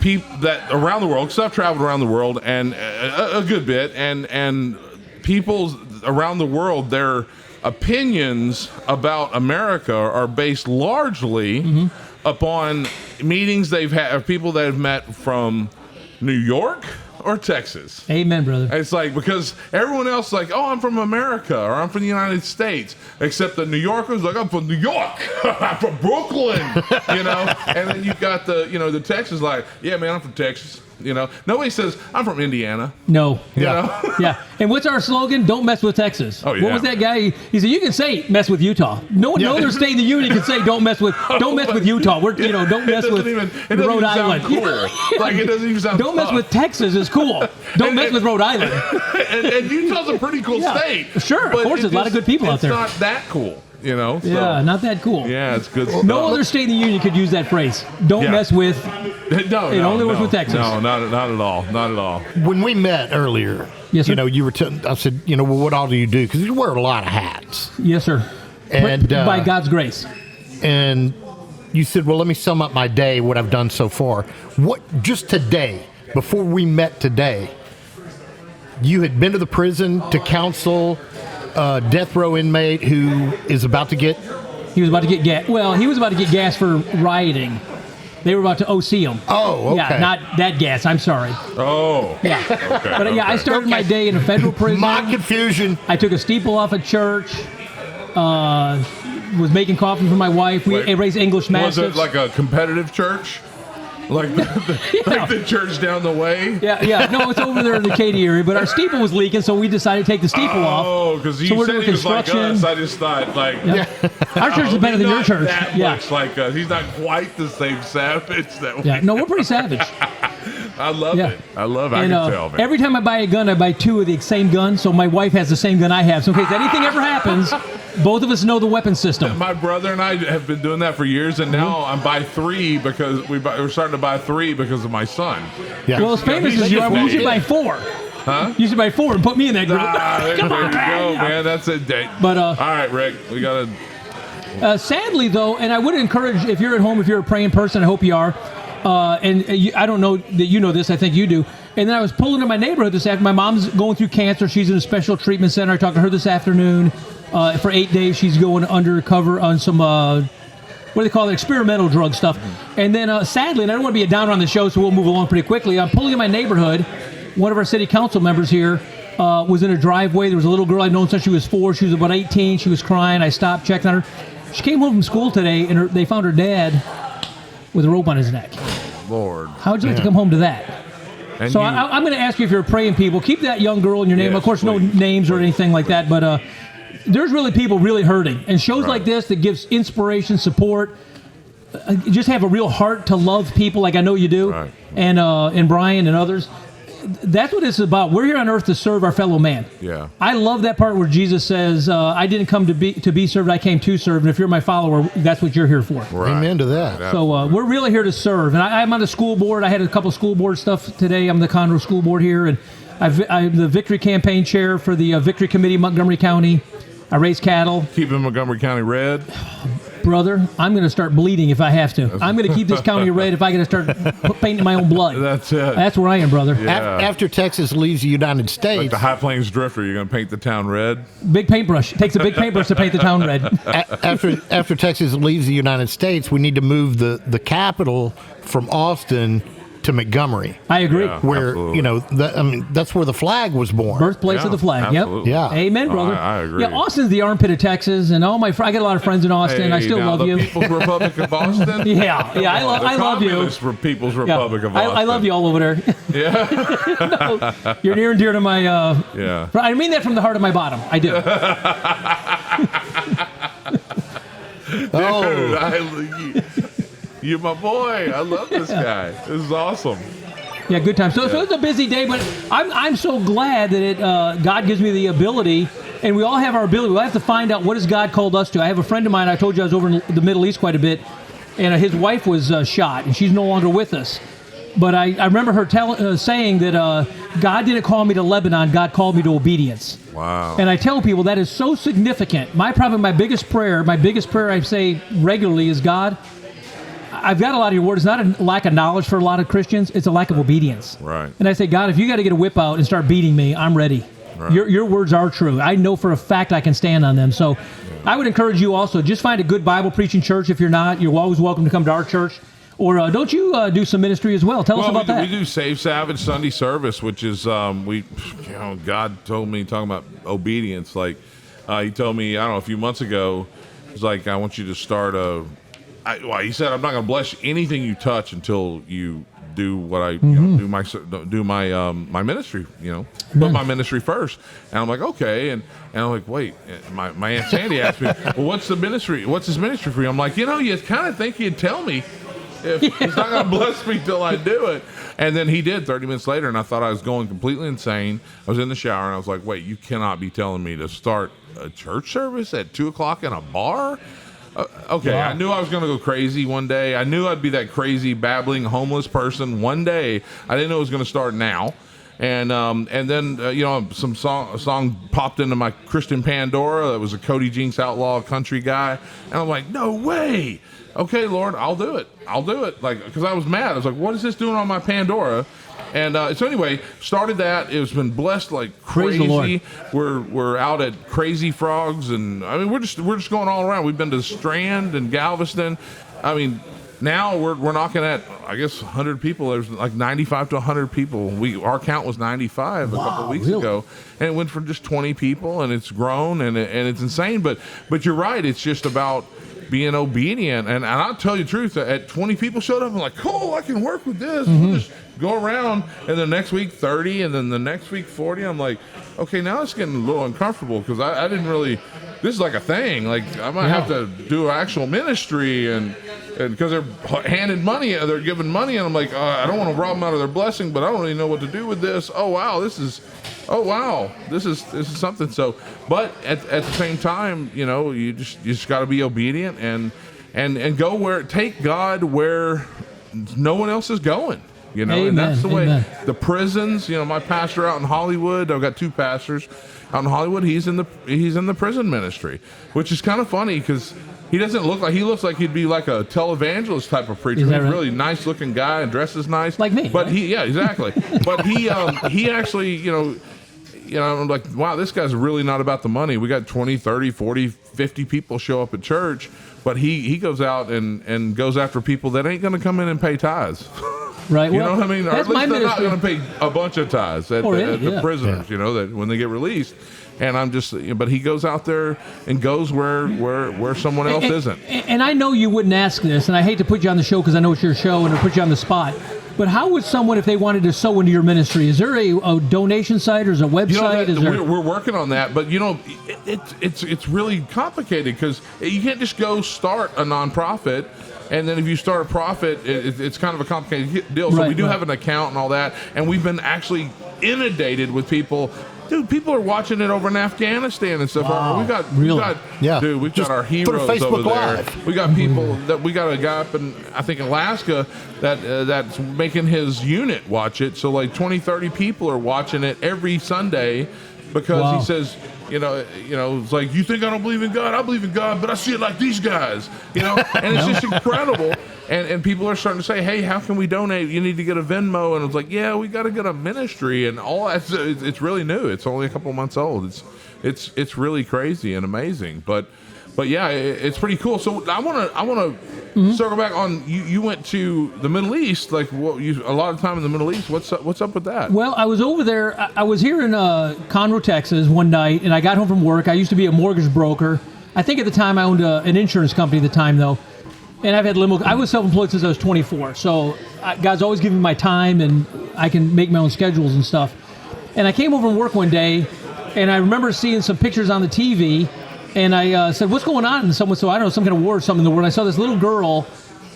people that around the world, because I've traveled around the world and a good bit, and people around the world, their opinions about America are based largely upon meetings they've had, or people that have met from New York or Texas. Amen, brother. It's like, because everyone else is like, oh, I'm from America, or I'm from the United States, except the New Yorkers like, I'm from New York, I'm from Brooklyn, and then you've got the Texas like, yeah, man, I'm from Texas. You know, nobody says I'm from Indiana. No. You know? Yeah. And what's our slogan? Don't mess with Texas. Oh, yeah. What was that guy? He said you can say mess with Utah. No other state in the union can say don't mess with Utah. We're don't mess with Rhode Island. Cool. Like it doesn't even sound. Don't mess with Texas is cool. Don't mess with Rhode Island. and Utah's a pretty cool state. Sure, of course, there's a lot of good people out there. It's not that cool. You know? So, yeah, not that cool. Yeah, it's good stuff. No other state in the union could use that phrase. Don't mess with. It only works with Texas. No, not at all. Not at all. When we met earlier, yes, sir. You know, you were. I said, well, what all do you do? Because you wear a lot of hats. Yes, sir. And by God's grace. And you said, well, let me sum up my day, what I've done so far. What just today, before we met today, you had been to the prison to counsel a death row inmate who is about to get. He was about to get gas. Well, he was about to get gas for rioting. They were about to OC him. Oh, okay. Yeah, not that gas. I'm sorry. Oh. Yeah. Okay, but I started my day in a federal prison. My confusion. I took a steeple off a church. Was making coffee for my wife. We raised English mastiffs. Was it like a competitive church? Like like the church down the way? Yeah. No, it's over there in the Katy area. But our steeple was leaking, so we decided to take the steeple off. Oh, because you so said he was like us. I just thought, like... Yeah. Our church is better than your church. That much like us. He's not quite the same savage that we... No, we're pretty savage. I love it. I love it. I can tell, man. Every time I buy a gun, I buy two of the same gun, so my wife has the same gun I have. So in case anything ever happens, both of us know the weapon system. My brother and I have been doing that for years, and now I'm by three because we're starting to buy three because of my son. Yeah. Well, as famous as you are, we should buy four. Huh? You should buy four and put me in that group. There you go, man. That's it. But all right, Rick, we got to... sadly, though, and I would encourage, if you're at home, if you're a praying person, I hope you are, I don't know that you know this, I think you do. And then I was pulling in my neighborhood this afternoon. My mom's going through cancer. She's in a special treatment center. I talked to her this afternoon. For 8 days, she's going undercover on some, what do they call it, experimental drug stuff. And then sadly, and I don't want to be a downer on the show, so we'll move along pretty quickly. I'm pulling in my neighborhood. One of our city council members here was in a driveway. There was a little girl I'd known since she was 4. She was about 18. She was crying. I stopped, checked on her. She came home from school today, and they found her dad with a rope on his neck. Lord. How would you like to come home to that? And so I'm going to ask you, if you're praying people, keep that young girl in your name. Of course, no names or anything like that, but there's really people really hurting. And shows like this that gives inspiration, support, just have a real heart to love people like I know you do, and Brian and others. That's what it's about. We're here on earth to serve our fellow man. Yeah. I love that part where Jesus says, I didn't come to be served, I came to serve. And if you're my follower, that's what you're here for. Right. Amen to that. So we're really here to serve. And I'm on the school board. I had a couple school board stuff today. I'm the Conroe school board here. And I'm the Victory campaign chair for the Victory Committee, Montgomery County. I raise cattle. Keeping Montgomery County red. Brother, I'm going to start bleeding if I have to. I'm going to keep this county red if I got to start painting my own blood. That's it. That's where I am, brother. Yeah. After Texas leaves the United States... Like the High Plains Drifter, you're going to paint the town red? Big paintbrush. It takes a big paintbrush to paint the town red. After Texas leaves the United States, we need to move the capital from Austin to Montgomery. I agree. Yeah, where, absolutely. that's where the flag was born. Birthplace of the flag. Absolutely. Yep. Yeah. Amen, brother. I agree. Yeah, Austin's the armpit of Texas, and I got a lot of friends in Austin. Hey, I still now love the you. People's Republic of Boston? Yeah, I love you. The People's Republic of Boston. I love you all over there. Yeah. No, you're near and dear to my. Yeah. I mean that from the heart of my bottom. I do. Dude, you're my boy. I love this guy. This is awesome. Yeah, good time. So it's a busy day, but I'm so glad that God gives me the ability, and we all have our ability. We have to find out what has God called us to. I have a friend of mine. I told you I was over in the Middle East quite a bit, and his wife was shot, and she's no longer with us. But I remember her saying that God didn't call me to Lebanon. God called me to obedience. Wow. And I tell people that is so significant. My biggest prayer I say regularly is, God, I've got a lot of your word. It's not a lack of knowledge for a lot of Christians. It's a lack of obedience. Right. And I say, God, if you got to get a whip out and start beating me, I'm ready. Right. Your words are true. I know for a fact I can stand on them. So I would encourage you also, just find a good Bible preaching church. If you're not, you're always welcome to come to our church. Or don't you do some ministry as well? Tell us about that. We do Save Savage Sunday service, which is God told me, talking about obedience. Like he told me, I don't know, a few months ago, he's like, I want you to start he said, I'm not going to bless anything you touch until you do what I do my ministry, put my ministry first. And I'm like, okay, and I'm like, wait, my Aunt Sandy asked me, well, what's his ministry for you? I'm like, you kind of think he'd tell me if he's not going to bless me till I do it. And then he did 30 minutes later, and I thought I was going completely insane. I was in the shower, and I was like, wait, you cannot be telling me to start a church service at 2 o'clock in a bar? Okay, wow. I knew I was going to go crazy one day. I knew I'd be that crazy, babbling, homeless person one day. I didn't know it was going to start now. And then a song popped into my Christian Pandora. That was a Cody Jinks Outlaw country guy. And I'm like, no way. Okay, Lord, I'll do it. Like, because I was mad. I was like, what is this doing on my Pandora? And so anyway, started that. It's been blessed like crazy. We're out at Crazy Frogs, and I mean we're just going all around. We've been to Strand and Galveston. I mean, now we're knocking at, I guess, 100 people. There's like 95 to 100 people. Our count was 95 a couple of weeks ago, and it went from just 20 people, and it's grown, and it's insane. But you're right. It's just about being obedient. And I'll tell you the truth. At 20 people showed up, I'm like, cool, I can work with this. We'll just go around, and the next week 30, and then the next week 40. I'm like, okay, now it's getting a little uncomfortable because I didn't really. This is like a thing. Like I might have to do actual ministry, and because they're handing money, they're giving money, and I'm like, I don't want to rob them out of their blessing, but I don't really know what to do with this. Oh wow, this is something. So, but at the same time, you just got to be obedient and go take God where no one else is going. Amen. And that's the way. Amen. The prisons, my pastor out in Hollywood, I've got 2 pastors out in Hollywood. He's in the prison ministry, which is kind of funny because he looks like he'd be like a televangelist type of preacher. He's a really nice looking guy and dresses nice, like me. But exactly. But he actually, I'm like, wow, this guy's really not about the money. We got 20, 30, 40, 50 people show up at church, but he goes out and goes after people that ain't going to come in and pay tithes. Right. You know what I mean? Or at least they're not going to pay a bunch of tithes at the prisoners, that when they get released. And I'm just, but he goes out there and goes where someone else isn't. And I know you wouldn't ask this, and I hate to put you on the show because I know it's your show and to put you on the spot. But how would someone, if they wanted to sow into your ministry, is there a donation site or is there a website? We're working on that, but it's really complicated because you can't just go start a nonprofit. And then if you start a profit, it's kind of a complicated deal. So we do have an account and all that. And we've been actually inundated with people. Dude, people are watching it over in Afghanistan and stuff. Wow. We've got our heroes over there. We got people we got a guy up in, I think, Alaska that's making his unit watch it. So like 20, 30 people are watching it every Sunday because he says, it's like, you think I don't believe in God? I believe in God, but I see it like these guys, and it's just incredible. And people are starting to say, hey, how can we donate? You need to get a Venmo. And it's like, yeah, we got to get a ministry and all that. It's really new. It's only a couple months old. It's really crazy and amazing. But yeah, it's pretty cool. So I want to circle back on you went to the Middle East, like a lot of time in the Middle East. What's up with that? Well, I was over there. I was here in Conroe, Texas one night, and I got home from work. I used to be a mortgage broker. I think at the time I owned an insurance company at the time, though. And I've had I was self-employed since I was 24. So God's always given me my time, and I can make my own schedules and stuff. And I came over from work one day, and I remember seeing some pictures on the TV. And I said, what's going on? And someone said, I don't know, some kind of war or something in the world. I saw this little girl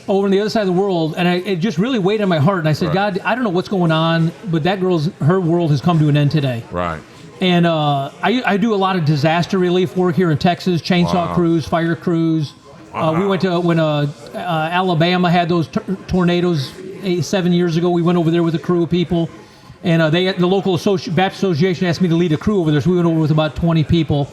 over on the other side of the world, and it just really weighed on my heart. And I said, God, I don't know what's going on, but her world has come to an end today. Right. And I do a lot of disaster relief work here in Texas, chainsaw crews, fire crews. We went to, when Alabama had those tornadoes 7 years ago, we went over there with a crew of people. And the local Baptist Association asked me to lead a crew over there, so we went over with about 20 people.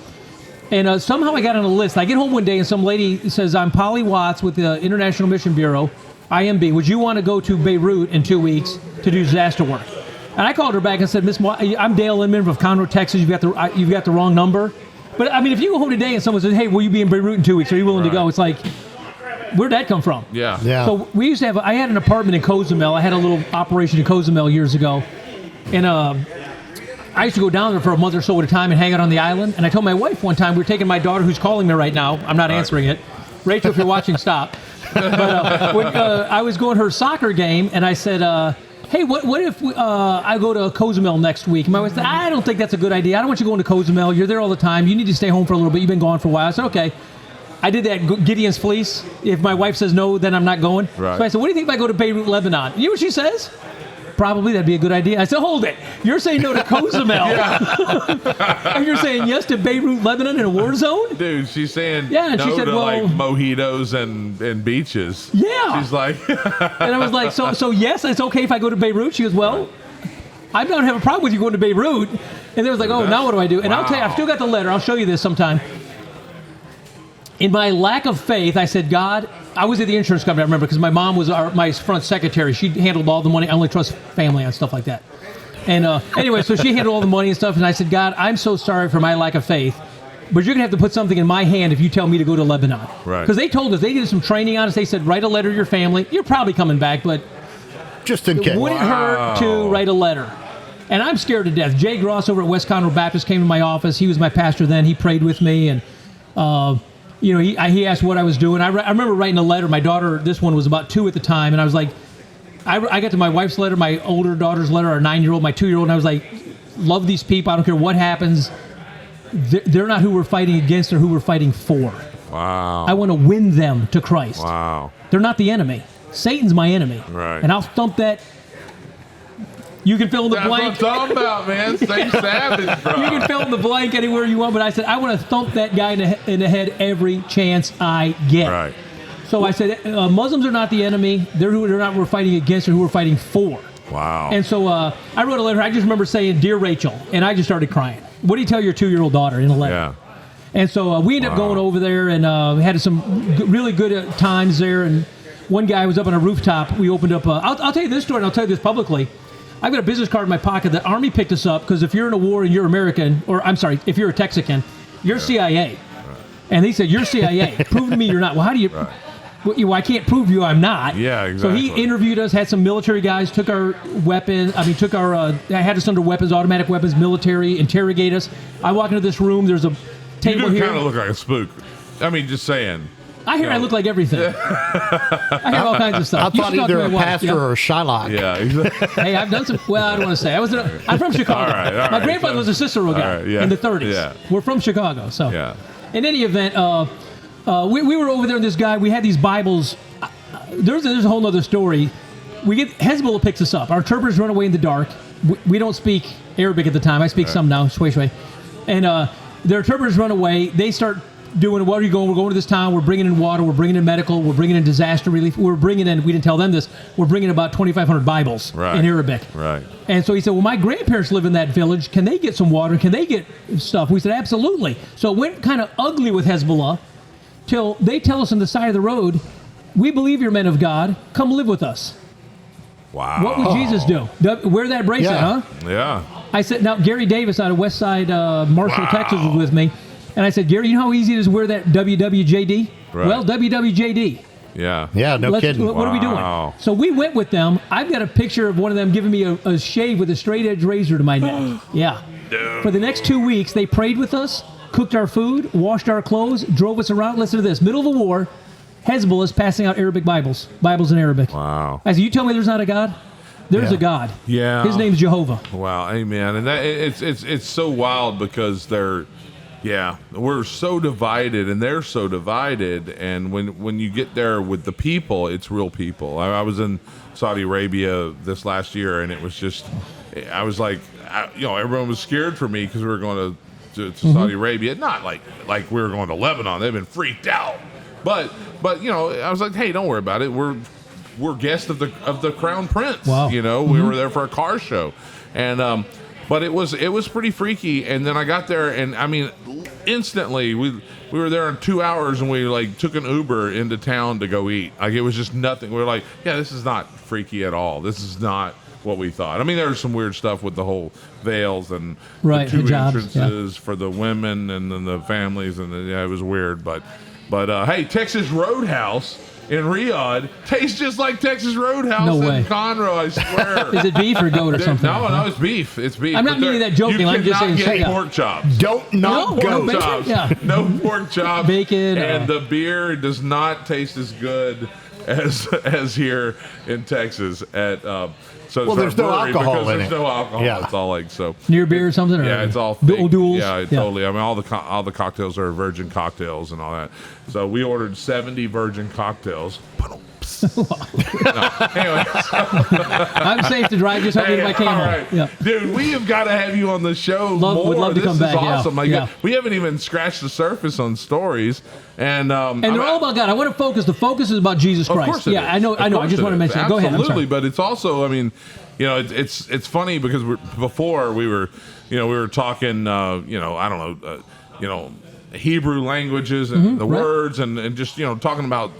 And somehow I got on a list. I get home one day and some lady says, I'm Polly Watts with the International Mission Bureau, IMB. Would you want to go to Beirut in 2 weeks to do disaster work? And I called her back and said, Miss, I'm Dale Inman from Conroe, Texas. You've got the wrong number. But I mean, if you go home today and someone says, hey, will you be in Beirut in 2 weeks? Are you willing to go? It's like, where'd that come from? Yeah. So we used to have, I had an apartment in Cozumel. I had a little operation in Cozumel years ago. And I used to go down there for a month or so at a time and hang out on the island. And I told my wife one time, we were taking my daughter, who's calling me right now. I'm not answering it. Rachel, if you're watching, stop. When, I was going to her soccer game, and I said, hey, what if I go to Cozumel next week? And my wife said, I don't think that's a good idea. I don't want you going to Cozumel. You're there all the time. You need to stay home for a little bit. You've been gone for a while. I said, okay. I did that Gideon's Fleece. If my wife says no, then I'm not going. Right. So I said, what do you think if I go to Beirut, Lebanon? You know what she says? Probably that'd be a good idea. I said, hold it. You're saying no to Cozumel. And you're saying yes to Beirut, Lebanon in a war zone? Dude, she's saying yeah, and no she said, to well, like mojitos and beaches. Yeah. She's like, and I was like, so yes, it's okay if I go to Beirut? She goes, well, I don't have a problem with you going to Beirut. And they was like, oh, now what do I do? And I'll tell you, I've still got the letter. I'll show you this sometime. In my lack of faith, I said, God, I was at the insurance company, I remember, because my mom was my front secretary. She handled all the money. I only trust family on stuff like that. And anyway, so she handled all the money and stuff. And I said, God, I'm so sorry for my lack of faith, but you're going to have to put something in my hand if you tell me to go to Lebanon. Right. Because they told us, they did some training on us. They said, write a letter to your family. You're probably coming back, but just in case. It wouldn't hurt to write a letter. And I'm scared to death. Jay Gross over at West Conroe Baptist came to my office. He was my pastor then. He prayed with me, and you know, he asked what I was doing. I remember writing a letter. My daughter, this one was about 2 at the time, and I was like, I got to my wife's letter, my older daughter's letter, our 9-year-old, my 2-year-old, and I was like, love these people. I don't care what happens. They're not who we're fighting against or who we're fighting for. wow. I want to win them to Christ. Wow. They're not the enemy. Satan's my enemy. Right. And I'll thump that. You can fill in the blank. That's what I'm talking about, man. Stay savage, bro. You can fill in the blank anywhere you want, but I said, I want to thump that guy in the head every chance I get. Right. So I said, Muslims are not the enemy. They're not who we're fighting against or who we're fighting for. Wow. And so I wrote a letter. I just remember saying, Dear Rachel, and I just started crying. What do you tell your 2-year-old daughter in a letter? Yeah. And so we ended up going over there and had some really good times there. And one guy was up on a rooftop. We opened up. I'll tell you this story, and I'll tell you this publicly. I've got a business card in my pocket. The Army picked us up because if you're in a war and you're American, or I'm sorry, if you're a Texican, you're CIA. Right. And they said, you're CIA. Prove to me you're not. Well, how do you... Right. Well, I can't prove you I'm not. Yeah, exactly. So he interviewed us, had some military guys, took our weapons, had us under weapons, automatic weapons, military, interrogate us. I walk into this room, there's a table here. You kind of look like a spook. I mean, just saying. I hear I look like everything. I hear all kinds of stuff. I thought either a pastor or a Shylock. Yeah, exactly. Hey, I've done some. Well, I don't want to say. I'm from Chicago. All right, my grandfather was a Cicero guy in the 30s. Yeah. We're from Chicago, so. Yeah. In any event, we were over there. And this guy, we had these Bibles. There's a whole other story. Hezbollah picks us up. Our interpreters run away in the dark. We don't speak Arabic at the time. I speak some now. Shway. And their interpreters run away. They start doing, where are you going? We're going to this town. We're bringing in water. We're bringing in medical. We're bringing in disaster relief. We're bringing in, we didn't tell them this, we're bringing about 2,500 Bibles in Arabic. Right. And so he said, well, my grandparents live in that village. Can they get some water? Can they get stuff? We said, absolutely. So it went kind of ugly with Hezbollah till they tell us on the side of the road, we believe you're men of God. Come live with us. Wow. What would Jesus do? Wear that bracelet, huh? Yeah. I said, now, Gary Davis out of West Side Marshall, Texas was with me. And I said, Gary, you know how easy it is to wear that WWJD? Right. Well, WWJD. Yeah. Yeah, no kidding. What are we doing? So we went with them. I've got a picture of one of them giving me a shave with a straight edge razor to my neck. Yeah. Dude. For the next 2 weeks, they prayed with us, cooked our food, washed our clothes, drove us around. Listen to this. Middle of the war, Hezbollah is passing out Arabic Bibles in Arabic. Wow. I said, you tell me there's not a God? There's a God. Yeah. His name's Jehovah. Wow. Amen. And that it's so wild because we're so divided and they're so divided. And when you get there with the people, it's real people. I was in Saudi Arabia this last year, and it was just, I was like, everyone was scared for me because we were going to Saudi Arabia. Not like we were going to Lebanon. They've been freaked out. But I was like, hey, don't worry about it. We're guests of the Crown Prince. Wow. We were there for a car show, and but it was pretty freaky. And then I got there, and I mean, instantly we were there in 2 hours, and we took an Uber into town to go eat. Like, it was just nothing. We were like, yeah, this is not freaky at all. This is not what we thought. I mean, there was some weird stuff with the whole veils and the 2 entrances for the women and then the families, and it was weird. But hey, Texas Roadhouse in Riyadh tastes just like Texas Roadhouse No way. in Conroe, I swear. Is it beef or goat or Dude, something? no, it's beef. It's beef. I'm not But meaning there- that joking. You I'm just cannot saying- get yeah. pork chops. Don't not No, go. no bacon, Chops. yeah. No pork chops. Bacon, And the beer does not taste as good as here in Texas at Southern Star there's no Brewery alcohol because in there's it. no alcohol. Yeah. It's all like so. Near beer or something? Or Yeah, it's all dual fake. duels? Yeah, totally. I mean, all the cocktails are virgin cocktails and all that. So we ordered 70 virgin cocktails. Anyway, I'm safe to drive. Just help me to my camel. all right. Yeah. Dude, we have got to have you on the show more. Would love to this come is back, yeah. awesome. Like, Yeah. we haven't even scratched the surface on stories, and they're all about God. I want to focus. The focus is about Jesus Of Christ. course it Yeah, is. I know. Of I course just it want to is. mention that. Go ahead. I'm Absolutely, sorry. but it's also, I mean, it's funny because before we were talking, I don't know, Hebrew languages and the words and just talking about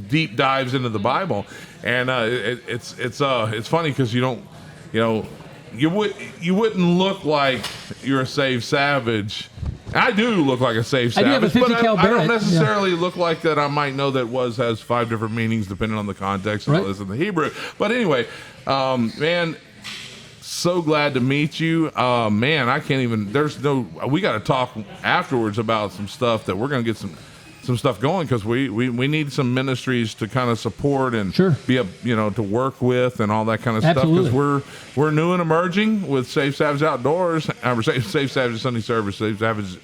deep dives into the Bible, and it's funny because you wouldn't look like you're a saved savage. I do look like a saved I do have savage, a 50 but cal I don't Barrett, necessarily look like that. I might know that has 5 different meanings depending on the context and all this in the Hebrew. But anyway, man, so glad to meet you. Man, I can't even. We got to talk afterwards about some stuff that we're going to get some stuff going because we need some ministries to kind of support and be to work with and all that kind of Absolutely. stuff because we're new and emerging with Safe Savage Outdoors, Safe Savage Sunday Service, Safe Savage.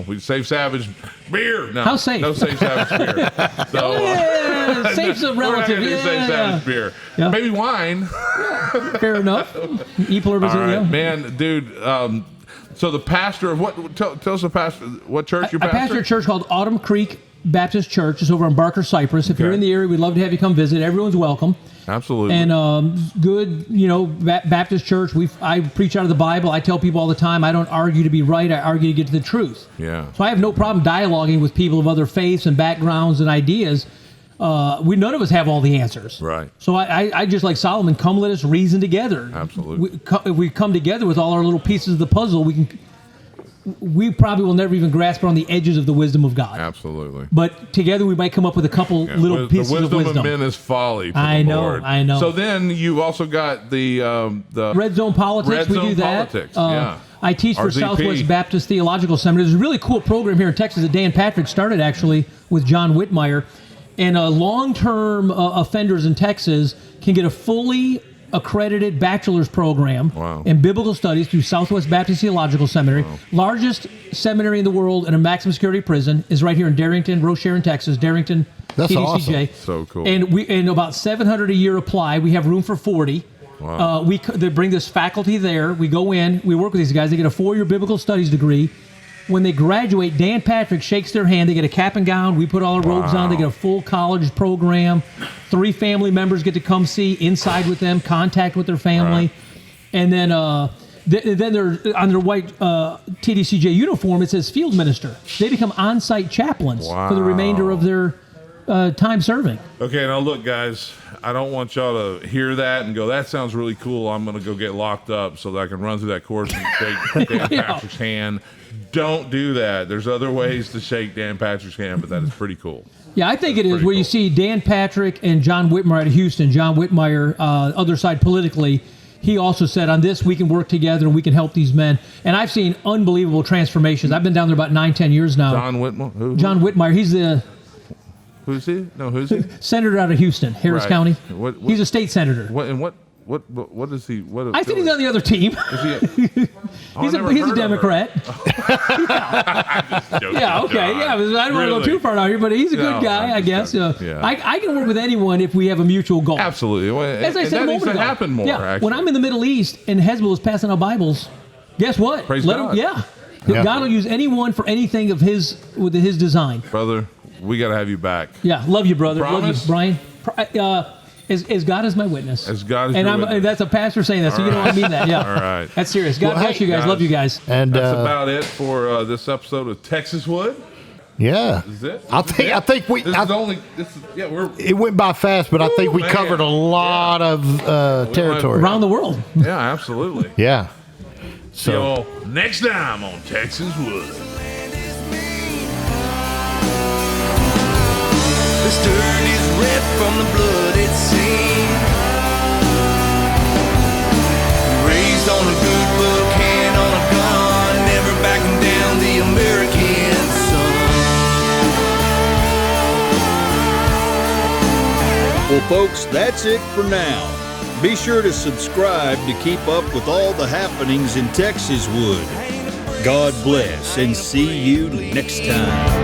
We Safe Savage beer. No, How safe? No Safe Savage beer. So, Safe's a we're not relative. gonna do Safe Savage beer. Yeah. Maybe wine. Fair enough. E pluribus. All right, Yeah. man, dude. So the pastor of what? Tell us the pastor. What church you I pastor? pastor a church called Autumn Creek Baptist Church. It's over on Barker, Cypress. If you're in the area, we'd love to have you come visit. Everyone's welcome. Absolutely. And good, Baptist church. I preach out of the Bible. I tell people all the time, I don't argue to be right. I argue to get to the truth. Yeah. So I have no problem dialoguing with people of other faiths and backgrounds and ideas. None of us have all the answers. Right. So I just like Solomon, come let us reason together. Absolutely. If we come together with all our little pieces of the puzzle, we probably will never even grasp on the edges of the wisdom of God. Absolutely. But together we might come up with a couple little pieces of wisdom. The wisdom of men is folly. I know. So then you've also got the Red Zone Politics. Red we Zone do that. Politics, yeah. I teach for RZP. Southwest Baptist Theological Seminary. There's a really cool program here in Texas that Dan Patrick started actually with John Whitmire. And long-term offenders in Texas can get a fully accredited bachelor's program in biblical studies through Southwest Baptist Theological Seminary. Largest seminary in the world and a maximum security prison is right here in Darrington, Rocheron, Texas. Darrington, That's TDCJ. awesome. So cool. And about 700 a year apply. We have room for 40. Wow. They bring this faculty there. We go in. We work with these guys. They get a 4-year biblical studies degree. When they graduate, Dan Patrick shakes their hand. They get a cap and gown. We put all our robes on. They get a full college program. 3 family members get to come see inside with them, contact with their family. Right. And then they're on their white TDCJ uniform. It says field minister. They become on-site chaplains for the remainder of their time serving. Okay, now look, guys. I don't want y'all to hear that and go, that sounds really cool. I'm going to go get locked up so that I can run through that course and shake Dan Patrick's hand. Don't do that. There's other ways to shake Dan Patrick's hand, but that is pretty cool. Yeah, I think it is where you see Dan Patrick and John Whitmire out of Houston. John Whitmire, other side politically, he also said, on this, we can work together and we can help these men. And I've seen unbelievable transformations. I've been down there about 9-10 years now. John Whitmire? Who? John Whitmire, he's the... Who's he? No, who's he? Senator out of Houston, Harris County. What, he's a state senator. What is he? What I think he's on the other team. Is he he's a Democrat. Yeah, okay. Yeah, I don't want to go too far out here, but he's a good guy, I guess. I can work with anyone if we have a mutual goal. Absolutely. As I said a moment ago. Happen more, actually. When I'm in the Middle East and Hezbollah is passing out Bibles, guess what? Praise God. God will use anyone for anything with his design. Brother, we got to have you back. Yeah, love you, brother. Promise? Love you, Brian. As God is my witness. As God is and your witness. That's a pastor saying that, so you know I mean that. Yeah. All right. That's serious. God bless you guys. Love you guys. And that's about it for this episode of TEXASWOOD. Yeah. Is it? I think we. It went by fast, but I think we covered a lot of territory around the world. Yeah, absolutely. Yeah. See y'all next time on TEXASWOOD. this dirt is red from the blood it's seen. Raised on a good book, hand on a gun, never backing down the American sun. Well, folks, that's it for now. Be sure to subscribe to keep up with all the happenings in Texas Wood. God bless and see you next time.